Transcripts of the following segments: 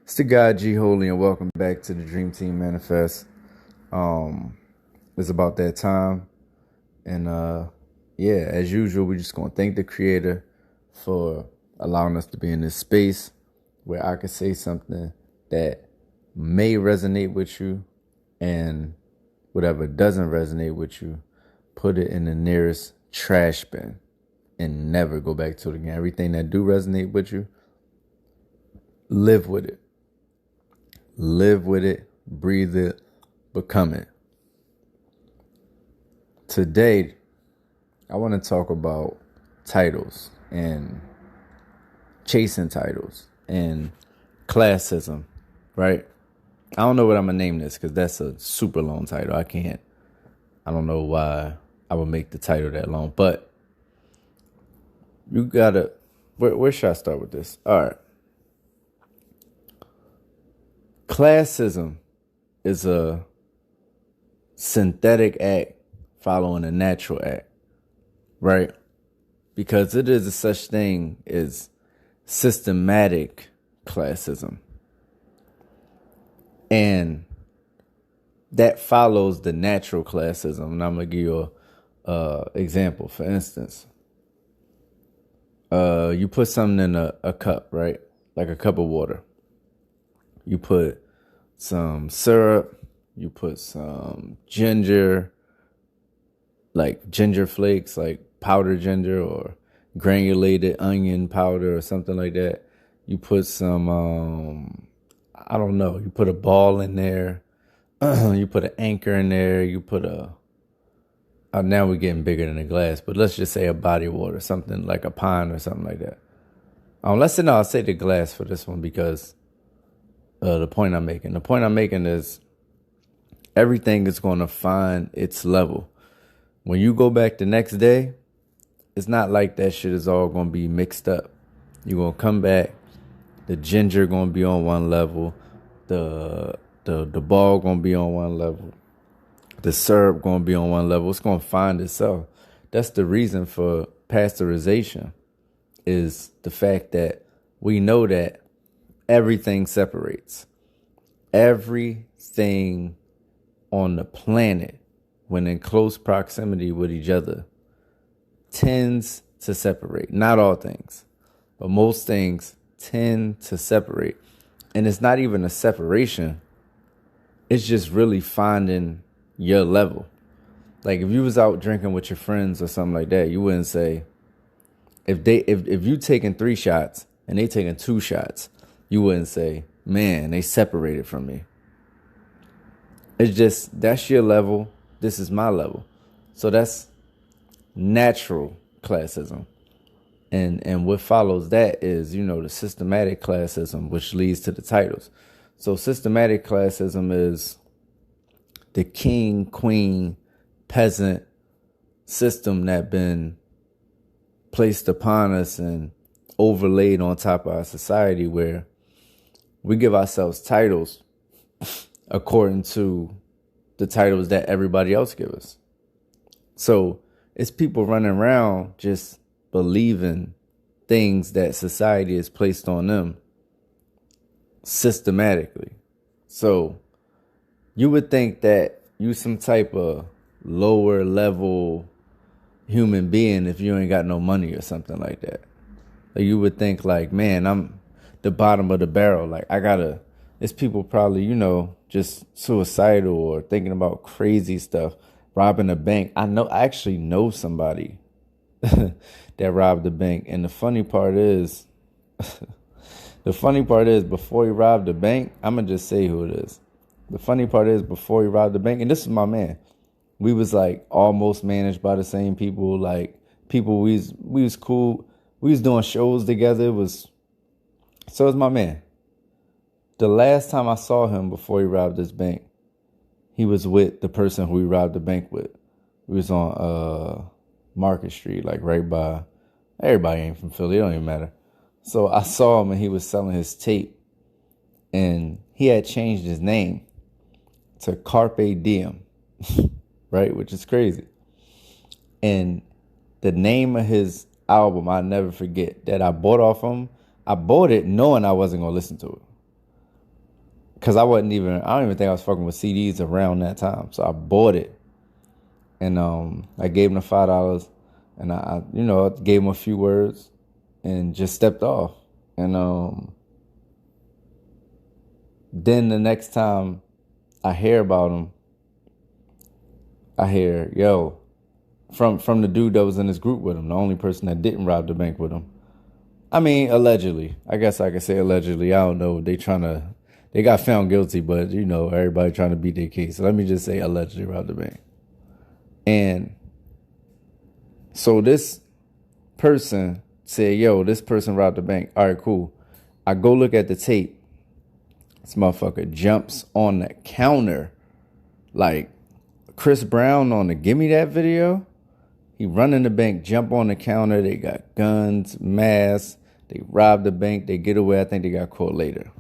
It's the guy 𝗘𝗩𝗢𝗧, and welcome back to the Dream Team Manifest. It's about that time, and yeah, as usual, we're just gonna thank the Creator for allowing us to be in this space where I can say something that may resonate with you, and whatever doesn't resonate with you, put it in the nearest trash bin and never go back to it again. Everything that do resonate with you, live with it. Live with it, breathe it, become it. Today, I want to talk about titles and chasing titles and classism, right? I don't know what I'm going to name this because that's a super long title. I don't know why I would make the title that long, but you got to, where should I start with this? All right. Classism is a synthetic act following a natural act, right? Because it is a such thing as systematic classism. And that follows the natural classism. And I'm going to give you an example. For instance, you put something in a cup, right? Like a cup of water. You put some syrup, you put some ginger, like ginger flakes, like powdered ginger or granulated onion powder or something like that. You put some, I don't know, you put a ball in there, you put an anchor in there, you put now we're getting bigger than a glass, but let's just say a body of water, something like a pond or something like that. I'll say the glass for this one because the point I'm making. The point I'm making is everything is going to find its level. When you go back the next day, it's not like that shit is all going to be mixed up. You're going to come back, the ginger going to be on one level, the ball going to be on one level, the syrup going to be on one level. It's going to find itself. That's the reason for pasteurization, is the fact that we know that everything separates. Everything on the planet, when in close proximity with each other, tends to separate. Not all things, but most things tend to separate. And it's not even a separation. It's just really finding your level. Like if you was out drinking with your friends or something like that, you wouldn't say, if you taking 3 shots and they taking 2 shots, you wouldn't say, man, they separated from me. It's just, that's your level. This is my level. So that's natural classism. And what follows that is, the systematic classism, which leads to the titles. So systematic classism is the king, queen, peasant system that been placed upon us and overlaid on top of our society, where we give ourselves titles according to the titles that everybody else gives us. So it's people running around just believing things that society has placed on them systematically. So you would think that you some type of lower level human being if you ain't got no money or something like that. Like you would think like, man, I'm the bottom of the barrel. Like it's people probably, just suicidal or thinking about crazy stuff, robbing a bank. I actually know somebody that robbed a bank. And the funny part is, before he robbed the bank, I'm going to just say who it is. The funny part is before he robbed the bank, and this is my man, we was like almost managed by the same people, like people we was cool. We was doing shows together. So is my man. The last time I saw him before he robbed this bank, he was with the person who he robbed the bank with. We was on Market Street, like right by, everybody ain't from Philly, it don't even matter. So I saw him and he was selling his tape, and he had changed his name to Carpe Diem, right? Which is crazy. And the name of his album, I'll never forget, that I bought off him, I bought it knowing I wasn't going to listen to it. Because I don't even think I was fucking with CDs around that time. So I bought it. And I gave him the $5. And I gave him a few words and just stepped off. And then the next time I hear about him, I hear, yo, from the dude that was in his group with him, the only person that didn't rob the bank with him. I mean, allegedly. I guess I could say allegedly. I don't know. They got found guilty, but, everybody trying to beat their case. So let me just say allegedly robbed the bank. And so this person said, yo, this person robbed the bank. All right, cool. I go look at the tape. This motherfucker jumps on the counter like Chris Brown on the Gimme That video. He run in the bank, jump on the counter. They got guns, masks. They rob the bank. They get away. I think they got caught later.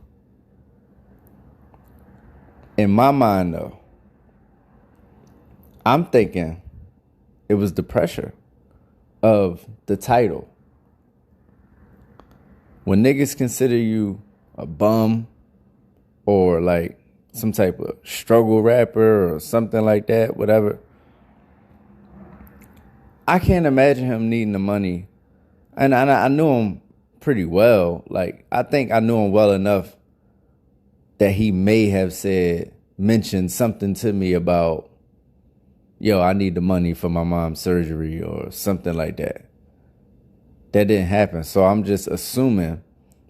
In my mind, though, I'm thinking it was the pressure of the title. When niggas consider you a bum or like some type of struggle rapper or something like that, whatever, I can't imagine him needing the money. And I knew him pretty well. Like, I think I knew him well enough that he may have mentioned something to me about, yo, I need the money for my mom's surgery or something like that. That didn't happen. So I'm just assuming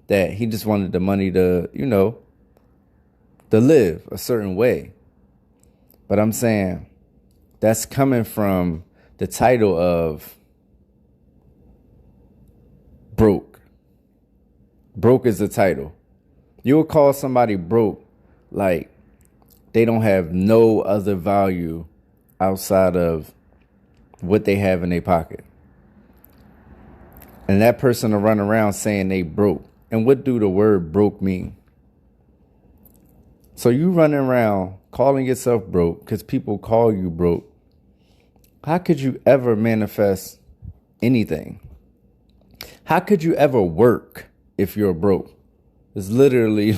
that he just wanted the money to, to live a certain way. But I'm saying that's coming from the title of broke. Broke is the title. You'll call somebody broke like they don't have no other value outside of what they have in their pocket. And that person will run around saying they broke. And what do the word broke mean? So you running around calling yourself broke because people call you broke. How could you ever manifest anything? How could you ever work if you're broke? It's literally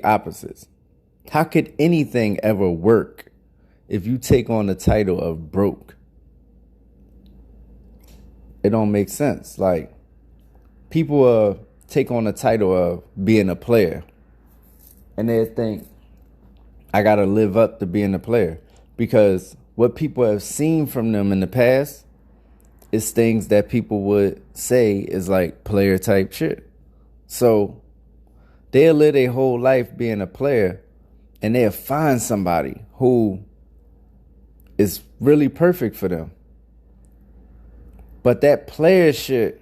opposites. How could anything ever work if you take on the title of broke? It don't make sense. Like, people take on the title of being a player, and they think, I got to live up to being a player. Because what people have seen from them in the past is things that people would say is like player type shit. So they'll live their whole life being a player, and they'll find somebody who is really perfect for them. But that player shit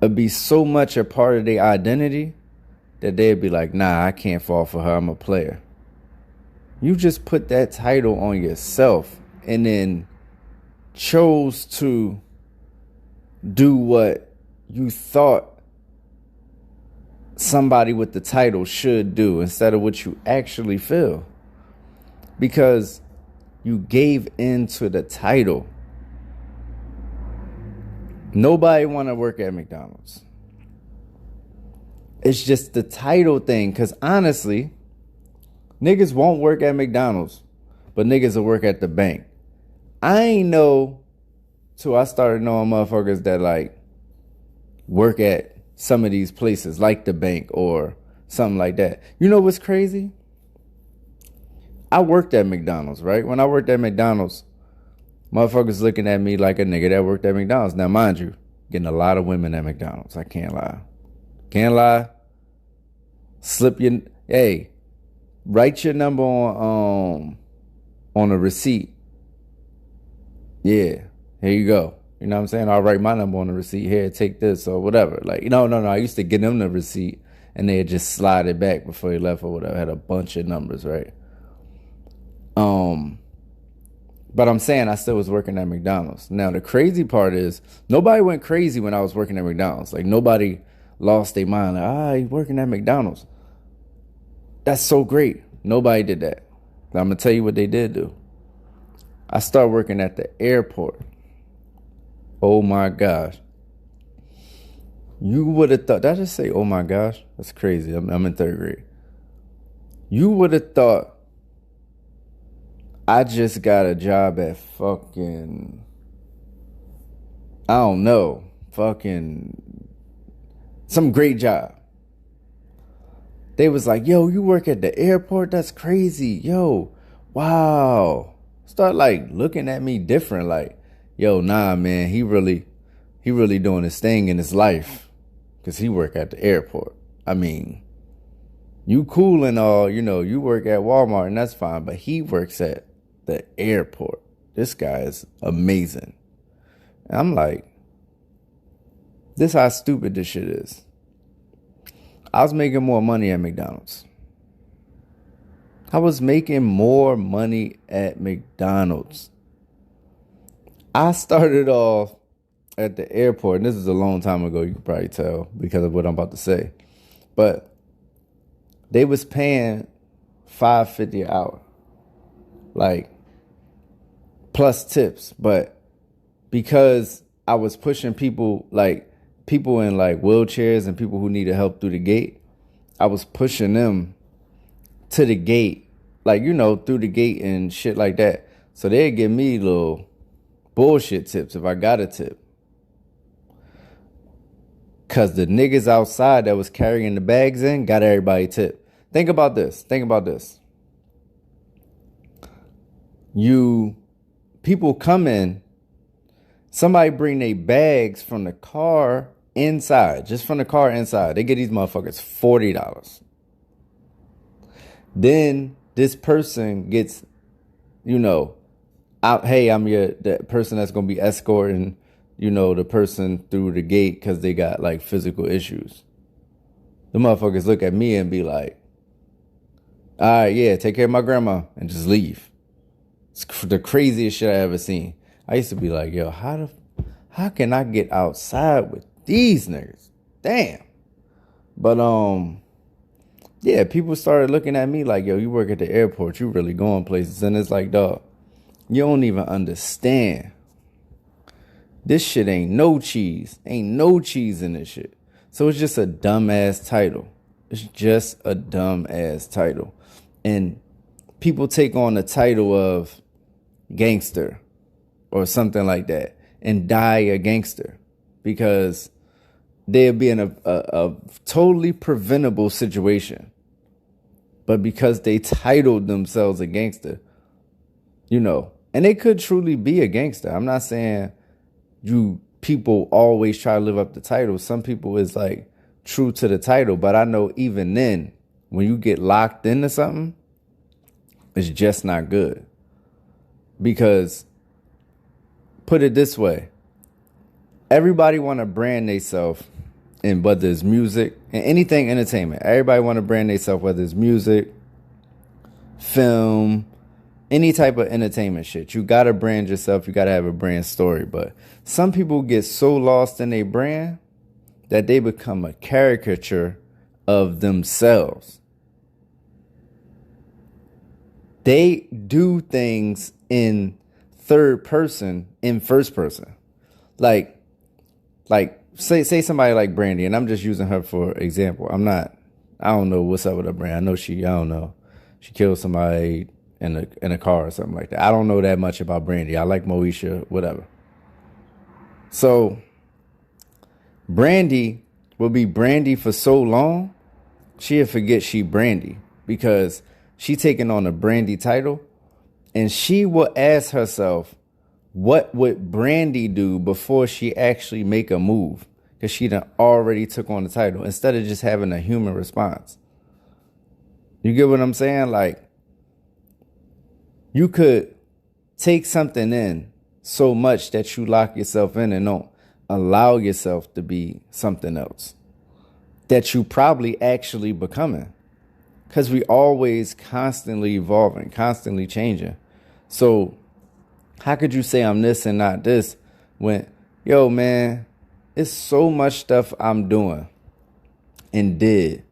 would be so much a part of their identity that they'd be like, nah, I can't fall for her. I'm a player. You just put that title on yourself and then chose to do what you thought somebody with the title should do instead of what you actually feel. Because you gave into the title. Nobody want to work at McDonald's. It's just the title thing. Because honestly, niggas won't work at McDonald's, but niggas will work at the bank. I ain't know till I started knowing motherfuckers that like work at some of these places like the bank or something like that. You know what's crazy? I worked at McDonald's, right? When I worked at McDonald's, motherfuckers looking at me like a nigga that worked at McDonald's. Now, mind you, getting a lot of women at McDonald's. I can't lie. Can't lie. Write your number on a receipt. Yeah, here you go. You know what I'm saying? I'll write my number on the receipt. Here, take this or whatever. Like, no. I used to get them the receipt and they'd just slide it back before he left or whatever. I had a bunch of numbers, right? But I'm saying I still was working at McDonald's. Now, the crazy part is nobody went crazy when I was working at McDonald's. Like, nobody lost their mind. Like, he's working at McDonald's. That's so great. Nobody did that. Now, I'm going to tell you what they did do. I started working at the airport. Oh, my gosh. You would have thought, did I just say, oh my gosh, that's crazy. I'm in third grade. You would have thought I just got a job at fucking, I don't know, fucking some great job. They was like, yo, you work at the airport? That's crazy. Yo, wow. Start like looking at me different. Like, yo, nah, man, he really doing his thing in his life because he work at the airport. I mean, you cool and all, you know, you work at Walmart and that's fine, but he works at the airport. This guy is amazing. And I'm like, this how stupid this shit is. I was making more money at McDonald's. I was making more money at McDonald's. I started off at the airport, and this is a long time ago, you can probably tell because of what I'm about to say. But they was paying $5.50 an hour. Like, plus tips. But because I was pushing people, like people in like wheelchairs and people who needed help through the gate, I was pushing them to the gate, like, you know, through the gate and shit like that. So they'd give me little bullshit tips if I got a tip. Cause the niggas outside that was carrying the bags in got everybody tip. Think about this. People come in, somebody bring their bags from the car inside, just from the car inside. They get these motherfuckers $40. Then this person gets, you know, out, hey, I'm the person that's going to be escorting, you know, the person through the gate because they got like physical issues. The motherfuckers look at me and be like, all right, yeah, take care of my grandma and just leave. It's the craziest shit I ever seen. I used to be like, yo, how can I get outside with these niggas? Damn. But yeah, people started looking at me like, yo, you work at the airport, you really going places. And it's like, dog, you don't even understand. This shit ain't no cheese. Ain't no cheese in this shit. So it's just a dumbass title. It's just a dumbass title. And people take on the title of gangster or something like that and die a gangster because they'll be in a totally preventable situation. But because they titled themselves a gangster, you know, and they could truly be a gangster. I'm not saying people always try to live up the title. Some people is like true to the title, but I know even then, when you get locked into something, it's just not good. Because put it this way, everybody want to brand themselves in whether it's music and anything entertainment. Everybody want to brand themselves, whether it's music, film, any type of entertainment shit. You got to brand yourself. You got to have a brand story. But some people get so lost in their brand that they become a caricature of themselves. They do things in third person, in first person. Like say somebody like Brandy, and I'm just using her for example. I don't know what's up with her brand. I know I don't know. She killed somebody in a car or something like that. I don't know that much about Brandy. I like Moesha, whatever. So Brandy will be Brandy for so long, she'll forget she Brandy because she taking on a Brandy title, and she will ask herself, what would Brandy do before she actually make a move? Because she done already took on the title instead of just having a human response. You get what I'm saying? Like, you could take something in so much that you lock yourself in and don't allow yourself to be something else that you probably actually becoming. Because we always constantly evolving, constantly changing. So how could you say I'm this and not this when, yo, man, it's so much stuff I'm doing and did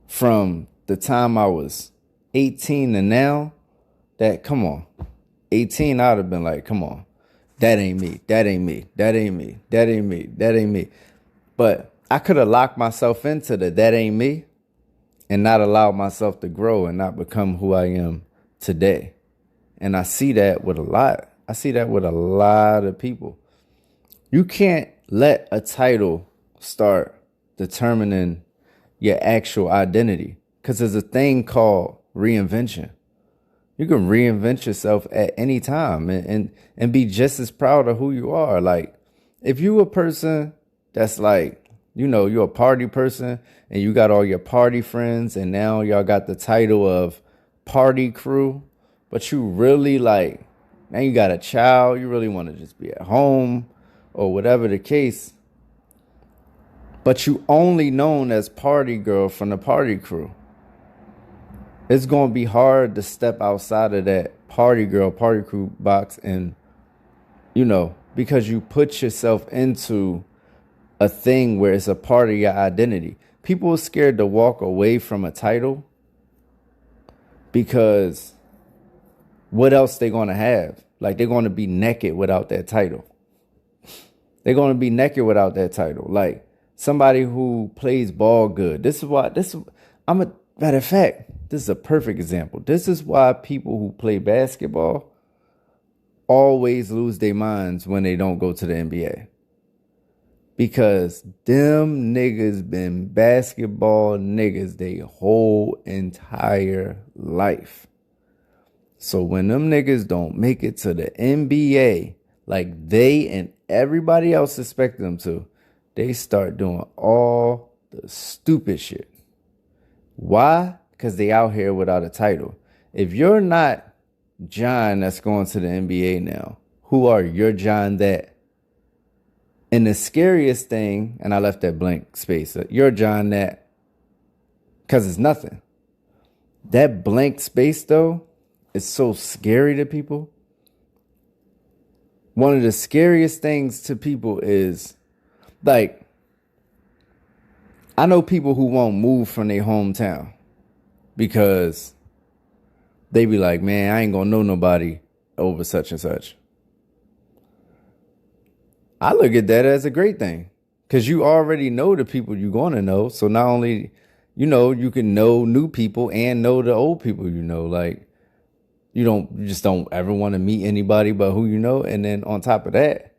from the time I was 18 to now that, come on, 18, I'd have been like, come on, that ain't me, that ain't me, that ain't me, that ain't me, that ain't me. But I could have locked myself into that ain't me and not allowed myself to grow and not become who I am today. And I see that with a lot. I see that with a lot of people. You can't let a title start determining your actual identity, because there's a thing called reinvention. You can reinvent yourself at any time and be just as proud of who you are. Like, if you a person that's like, you know, you're a party person and you got all your party friends and now y'all got the title of party crew, but you really like, now you got a child, you really want to just be at home or whatever the case, but you only known as party girl from the party crew. It's going to be hard to step outside of that party girl, party crew box and, you know, because you put yourself into a thing where it's a part of your identity. People are scared to walk away from a title because what else they going to have? Like, they're going to be naked without that title. They're going to be naked without that title. Like, somebody who plays ball good. Matter of fact, this is a perfect example. This is why people who play basketball always lose their minds when they don't go to the NBA. Because them niggas been basketball niggas their whole entire life. So when them niggas don't make it to the NBA like they and everybody else expect them to, they start doing all the stupid shit. Why? Because they out here without a title. If you're not John that's going to the NBA now, who are your John that? And the scariest thing, and I left that blank space, you're John that, because it's nothing. That blank space, though, is so scary to people. One of the scariest things to people is, like, I know people who won't move from their hometown because they be like, man, I ain't gonna know nobody over such and such. I look at that as a great thing because you already know the people you're going to know. So not only, you know, you can know new people and know the old people, you know, like you just don't ever want to meet anybody but who you know. And then on top of that,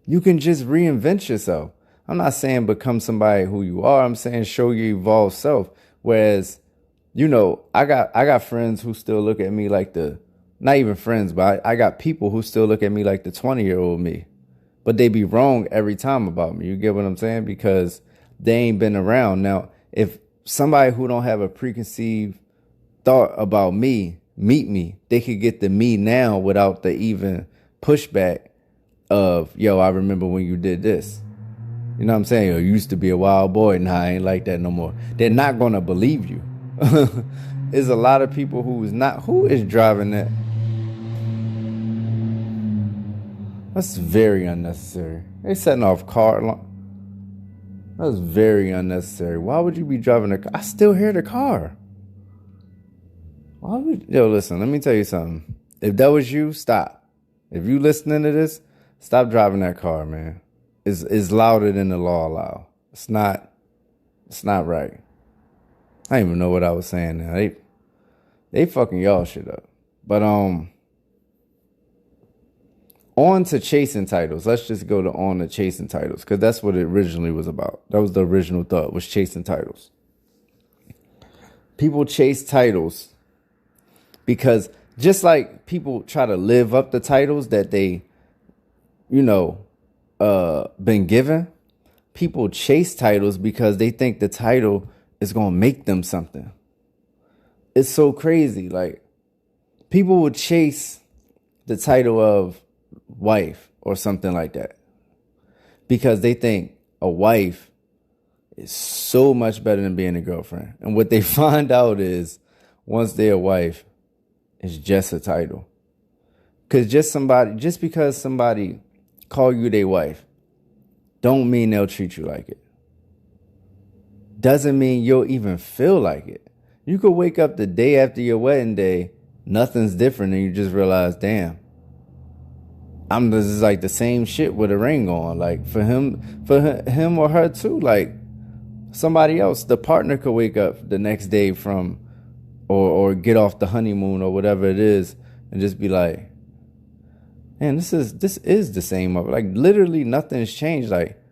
you can just reinvent yourself. I'm not saying become somebody who you are. I'm saying show your evolved self. Whereas, you know, I got friends who still look at me like not even friends, but I got people who still look at me like the 20-year-old me. But they be wrong every time about me. You get what I'm saying? Because they ain't been around. Now, if somebody who don't have a preconceived thought about me meet me, they could get the me now without the even pushback of, yo, I remember when you did this. You know what I'm saying? You used to be a wild boy. Nah, I ain't like that no more. They're not going to believe you. There's a lot of people who is driving that. That's very unnecessary. They setting off car. That's very unnecessary. Why would you be driving a car? I still hear the car. Yo, listen, let me tell you something. If that was you, stop. If you listening to this, stop driving that car, man. It's louder than the law allow. It's not right. I don't even know what I was saying now. They fucking y'all shit up. But on to chasing titles. Let's just go on to chasing titles, because that's what it originally was about. That was the original thought, was chasing titles. People chase titles because just like people try to live up the titles that they, you know, been given, people chase titles because they think the title is going to make them something. It's so crazy. Like, people would chase the title of wife or something like that because they think a wife is so much better than being a girlfriend. And what they find out is once they're a wife, it's just a title. Because just because somebody call you their wife, don't mean they'll treat you like it. Doesn't mean you'll even feel like it. You could wake up the day after your wedding day, nothing's different, and you just realize, damn, I'm just like the same shit with a ring on. Like for him or her too. Like somebody else, the partner could wake up the next day from or get off the honeymoon or whatever it is and just be like, man, this is the same. Like literally nothing's changed. Like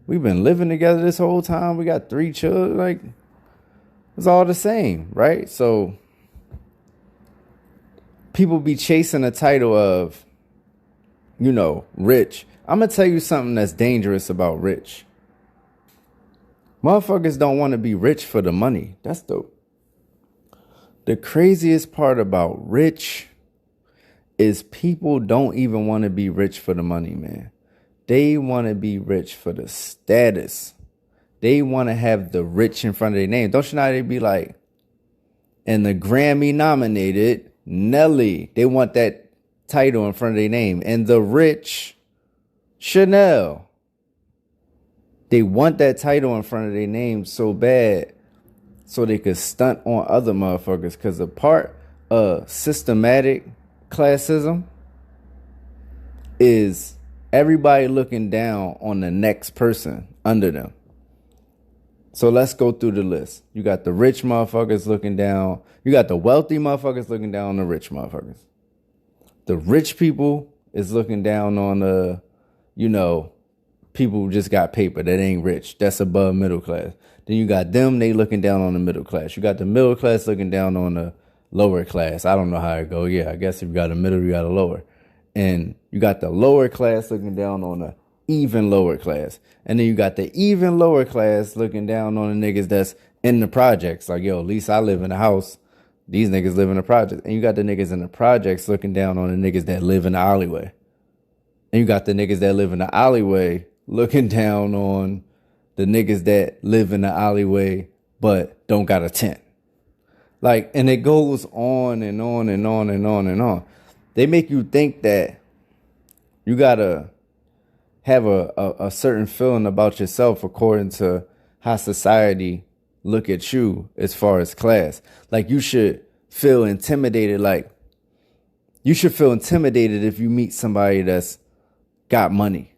we've been living together this whole time. We got 3 children. Like it's all the same, right? So people be chasing the title of, you know, rich. I'm going to tell you something that's dangerous about rich. Motherfuckers don't want to be rich for the money. That's the craziest part about rich is people don't even want to be rich for the money, man. They want to be rich for the status. They want to have the rich in front of their name. Don't you know they be like, and the Grammy nominated Nelly. They want that title in front of their name. And the rich Chanel. They want that title in front of their name so bad so they could stunt on other motherfuckers. Because a part of systematic classism is everybody looking down on the next person under them. So let's go through the list. You got the rich motherfuckers looking down. You got the wealthy motherfuckers looking down on the rich motherfuckers. The rich people is looking down on the, you know, people who just got paper that ain't rich. That's above middle class. Then you got them, they looking down on the middle class. You got the middle class looking down on the lower class. I don't know how it go. Yeah, I guess if you got a middle, you got a lower. And you got the lower class looking down on the even lower class. And then you got the even lower class looking down on the niggas that's in the projects. Like, yo, at least I live in a house. These niggas live in the projects. And you got the niggas in the projects looking down on the niggas that live in the alleyway. And you got the niggas that live in the alleyway looking down on the niggas that live in the alleyway but don't got a tent. Like, and it goes on and on and on and on and on. They make you think that you gotta have a certain feeling about yourself according to how society look at you as far as class. Like you should feel intimidated. Like you should feel intimidated if you meet somebody that's got money.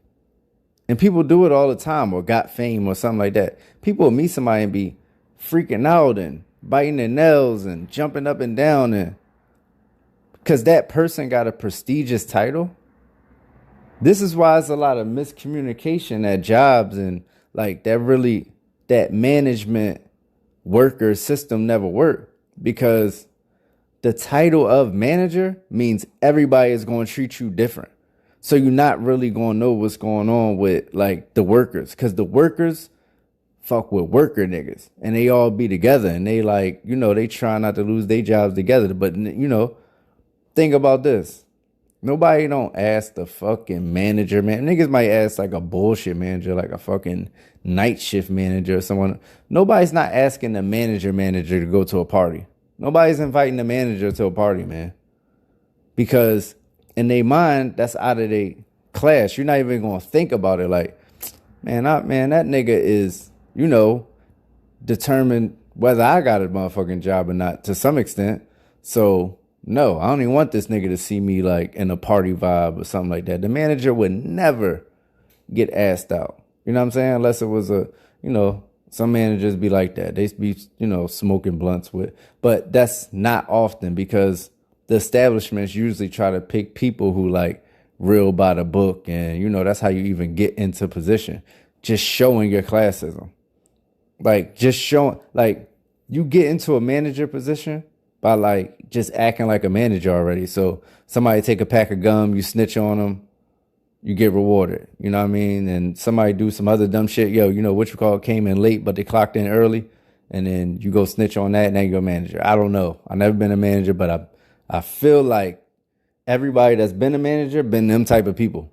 And people do it all the time, or got fame or something like that. People will meet somebody and be freaking out and biting their nails and jumping up and down, and because that person got a prestigious title. This is why there's a lot of miscommunication at jobs, and like that management worker system never worked, because the title of manager means everybody is going to treat you different. So you're not really going to know what's going on with like the workers, because the workers fuck with worker niggas and they all be together and they like, you know, they try not to lose their jobs together. But, you know, think about this. Nobody don't ask the fucking manager, man. Niggas might ask like a bullshit manager, like a fucking night shift manager or someone. Nobody's not asking the manager to go to a party. Nobody's inviting the manager to a party, man. Because in their mind, that's out of their class. You're not even going to think about it like, man, that nigga is, you know, determined whether I got a motherfucking job or not to some extent. So, no, I don't even want this nigga to see me like in a party vibe or something like that. The manager would never get asked out. You know what I'm saying? Unless it was a, you know, some managers be like that. They be, you know, smoking blunts with. But that's not often, because the establishments usually try to pick people who like real by the book. And, you know, that's how you even get into position. Just showing your classism. Like, just showing, like, you get into a manager position by like just acting like a manager already. So somebody take a pack of gum, you snitch on them, you get rewarded. You know what I mean? And somebody do some other dumb shit. Yo, you know, what you call it, came in late, but they clocked in early. And then you go snitch on that, and now you go manager. I don't know. I've never been a manager, but I feel like everybody that's been a manager been them type of people.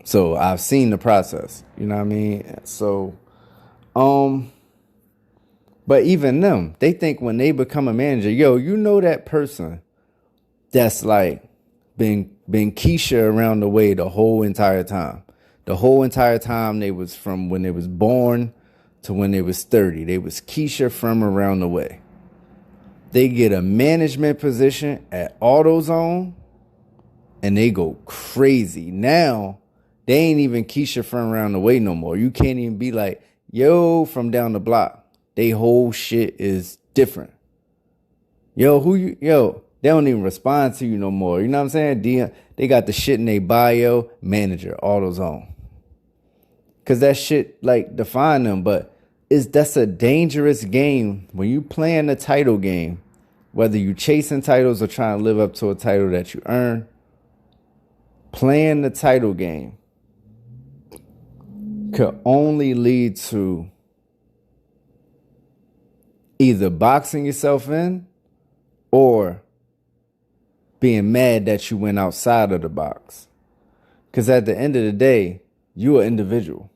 So I've seen the process. You know what I mean? So, but even them, they think when they become a manager, yo, you know that person that's like been Keisha around the way the whole entire time. The whole entire time, they was from when they was born to when they was 30. They was Keisha from around the way. They get a management position at AutoZone, and they go crazy. Now, they ain't even Keisha from around the way no more. You can't even be like, yo, from down the block. They whole shit is different. Yo, they don't even respond to you no more. You know what I'm saying? They got the shit in their bio, manager, AutoZone. Cause that shit like define them, but that's a dangerous game when you playing the title game, whether you chasing titles or trying to live up to a title that you earn. Playing the title game could only lead to either boxing yourself in or being mad that you went outside of the box. Because at the end of the day, you're an individual.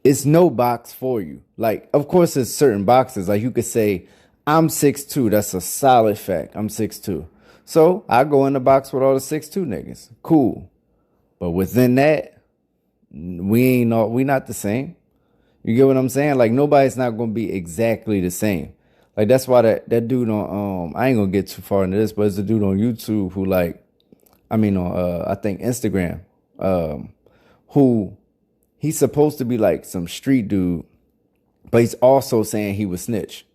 It's no box for you. Like, of course, there's certain boxes. Like, you could say, I'm 6'2". That's a solid fact. I'm 6'2". So, I go in the box with all the 6'2" niggas. Cool. But within that, we not the same. You get what I'm saying? Like, nobody's not going to be exactly the same. Like, that's why that dude on, I ain't going to get too far into this, but it's a dude on YouTube who I think Instagram, who he's supposed to be like some street dude, but he's also saying he was snitch.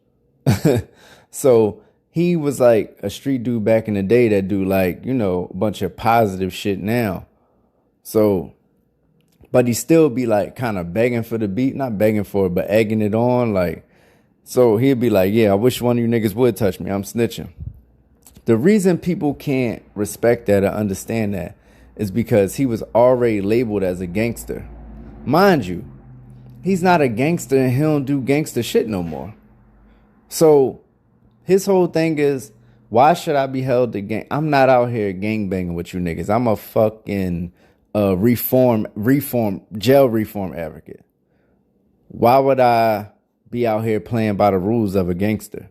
So he was like a street dude back in the day that do like, a bunch of positive shit now. So, but he still be like kind of begging for the beat, not begging for it, but egging it on. Like, so he'd be like, yeah, I wish one of you niggas would touch me. I'm snitching. The reason people can't respect that or understand that is because he was already labeled as a gangster. Mind you, he's not a gangster and he don't do gangster shit no more. So his whole thing is, why should I be held to gang? I'm not out here gangbanging with you niggas. I'm a fucking jail reform advocate. Why would I be out here playing by the rules of a gangster?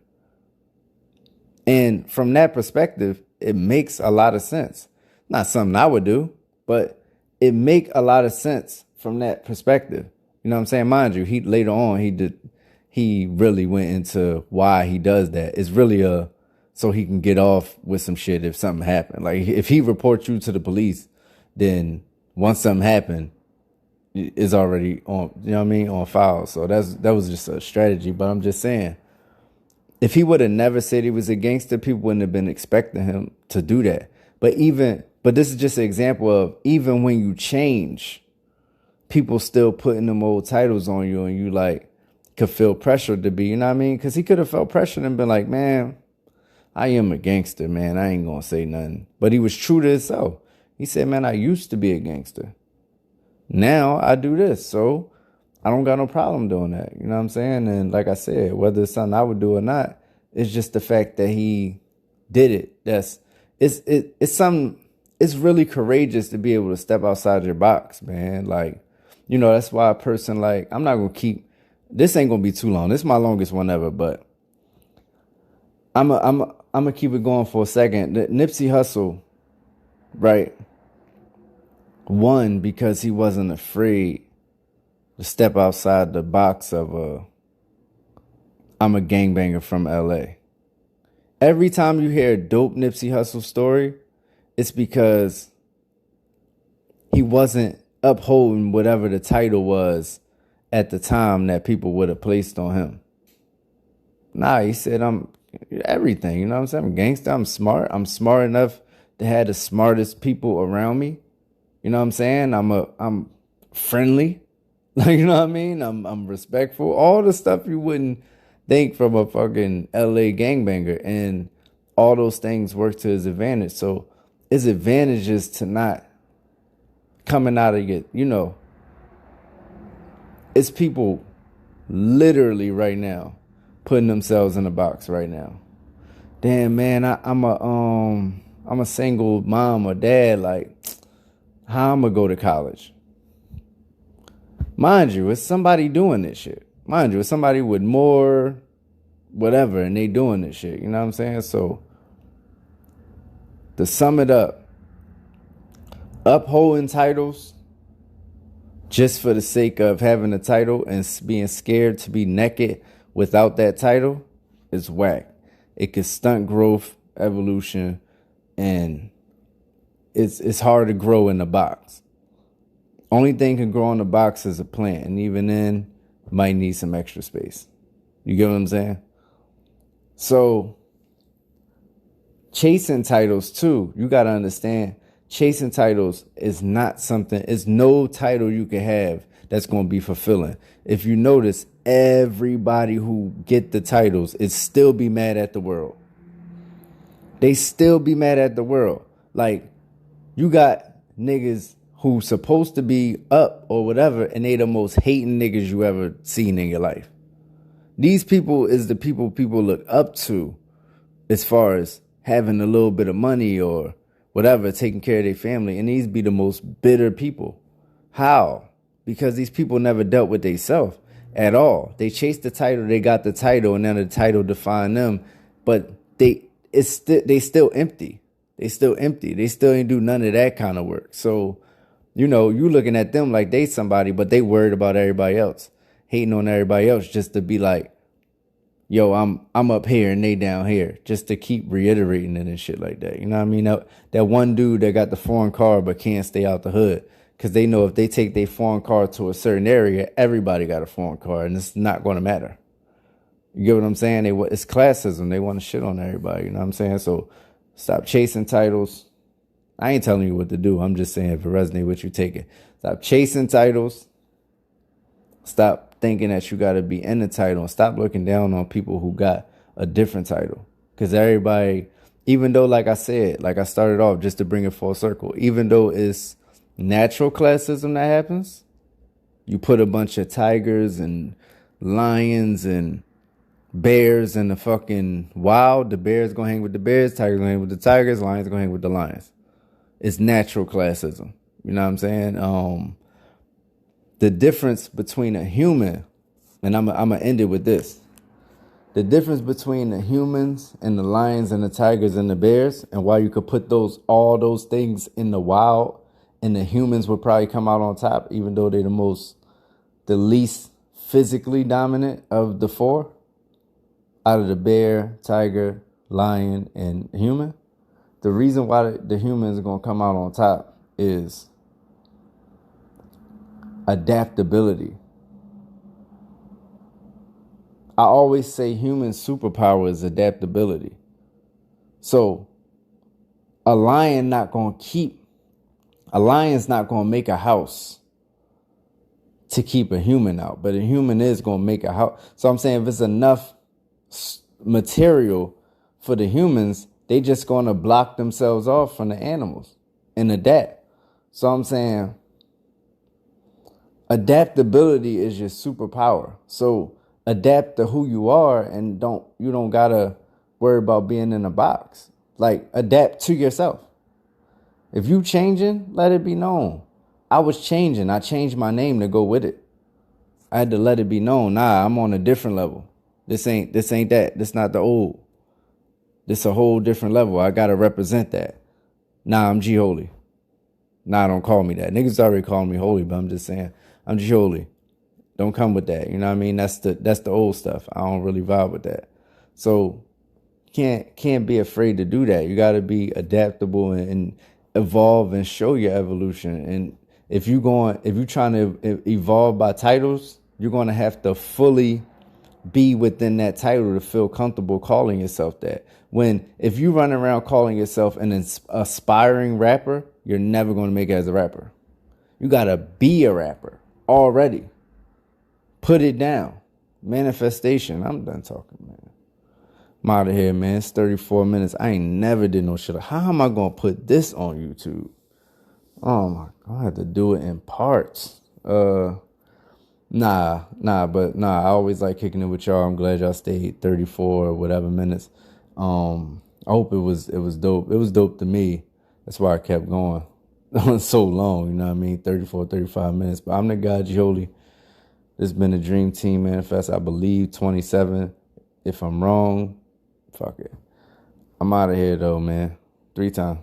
And from that perspective, it makes a lot of sense. Not something I would do, but it make a lot of sense from that perspective. You know what I'm saying? Mind you, later on he really went into why he does that. It's really so he can get off with some shit if something happened. Like, if he reports you to the police, then once something happened, it's already on, on file. So that was just a strategy. But I'm just saying, if he would have never said he was a gangster, people wouldn't have been expecting him to do that. But this is just an example of, even when you change, people still putting them old titles on you, and you like could feel pressured to be, you know what I mean? Because he could have felt pressured and been like, man, I am a gangster, man. I ain't gonna say nothing. But he was true to himself. He said, man, I used to be a gangster. Now I do this, so I don't got no problem doing that. You know what I'm saying? And like I said, whether it's something I would do or not, it's just the fact that he did it. It's really courageous to be able to step outside your box, man. Like, that's why a person, like, I'm not gonna keep, this ain't gonna be too long. This is my longest one ever, but I'm gonna keep it going for a second. Nipsey Hussle, right, won because he wasn't afraid to step outside the box of I'm a gangbanger from LA. Every time you hear a dope Nipsey Hussle story, it's because he wasn't upholding whatever the title was at the time that people would have placed on him. Nah, he said, I'm everything, you know what I'm saying? I'm a gangster, I'm smart. I'm smart enough to have the smartest people around me. You know what I'm saying? I'm friendly. Like, you know what I mean? I'm respectful. All the stuff you wouldn't think from a fucking LA gangbanger. And all those things work to his advantage. So his advantage is to not coming out of it, it's people literally right now putting themselves in a box right now. Damn, man, I'm a single mom or dad. Like, how I'm gonna go to college? Mind you, it's somebody doing this shit. Mind you, it's somebody with more whatever, and they doing this shit. You know what I'm saying? So, to sum it up, upholding titles just for the sake of having a title and being scared to be naked without that title is whack. It could stunt growth, evolution, and it's hard to grow in a box. Only thing can grow in a box is a plant, and even then, might need some extra space. You get what I'm saying? So, chasing titles too, you got to understand, chasing titles is not something, it's no title you can have that's going to be fulfilling. If you notice, everybody who get the titles is still be mad at the world. They still be mad at the world. Like, you got niggas who supposed to be up or whatever, and they the most hating niggas you ever seen in your life. These people is the people look up to as far as having a little bit of money or whatever, taking care of their family. And these be the most bitter people. How? Because these people never dealt with themselves at all. They chased the title, they got the title, and then the title defined them. But they still empty. They still empty. They still ain't do none of that kind of work. So, you looking at them like they somebody, but they worried about everybody else, hating on everybody else just to be like, yo, I'm up here and they down here, just to keep reiterating it and shit like that. You know what I mean? That one dude that got the foreign car but can't stay out the hood because they know if they take their foreign car to a certain area, everybody got a foreign car and it's not going to matter. You get what I'm saying? It's classism. They want to shit on everybody. You know what I'm saying? So stop chasing titles. I ain't telling you what to do. I'm just saying if it resonates with you, take it. Stop chasing titles. Stop thinking that you got to be in the title. And stop looking down on people who got a different title. Because everybody, even though, like I said, like I started off just to bring it full circle, even though it's natural classism that happens, you put a bunch of tigers and lions and bears in the fucking wild. The bears going to hang with the bears. Tigers going to hang with the tigers. Lions going to hang with the lions. It's natural classism. You know what I'm saying? The difference between a human, and I'm going to end it with this. The difference between the humans and the lions and the tigers and the bears, and why you could put all those things in the wild, and the humans would probably come out on top, even though they're the least physically dominant of the four, out of the bear, tiger, lion, and human. The reason why the humans are going to come out on top is adaptability. I always say human superpower is adaptability. So a lion's not going to make a house to keep a human out, but a human is going to make a house. So I'm saying if it's enough material for the humans, they just going to block themselves off from the animals and adapt. So I'm saying adaptability is your superpower. So adapt to who you are and you don't got to worry about being in a box. Like, adapt to yourself. If you changing, let it be known. I was changing. I changed my name to go with it. I had to let it be known. Nah, I'm on a different level. This ain't that. This not the old. This a whole different level. I got to represent that. Nah, I'm G-Holy. Nah, don't call me that. Niggas already calling me holy, but I'm just saying, I'm G-Holy. Don't come with that. You know what I mean? That's the old stuff. I don't really vibe with that. So can't be afraid to do that. You got to be adaptable and evolve and show your evolution. And if you're trying to evolve by titles, you're going to have to fully be within that title to feel comfortable calling yourself that. If you run around calling yourself an aspiring rapper, you're never going to make it as a rapper. You got to be a rapper already. Put it down. Manifestation. I'm done talking, man. I'm out of here, man. It's 34 minutes. I ain't never did no shit. How am I going to put this on YouTube? Oh my God, I have to do it in parts. Nah. I always like kicking it with y'all. I'm glad y'all stayed 34 or whatever minutes. I hope it was dope. It was dope to me. That's why I kept going so long, you know what I mean? 34, 35 minutes. But I'm the guy, G-Holy. This has been a Dream Team Manifest, I believe, 27. If I'm wrong, fuck it. I'm out of here, though, man. 3 times.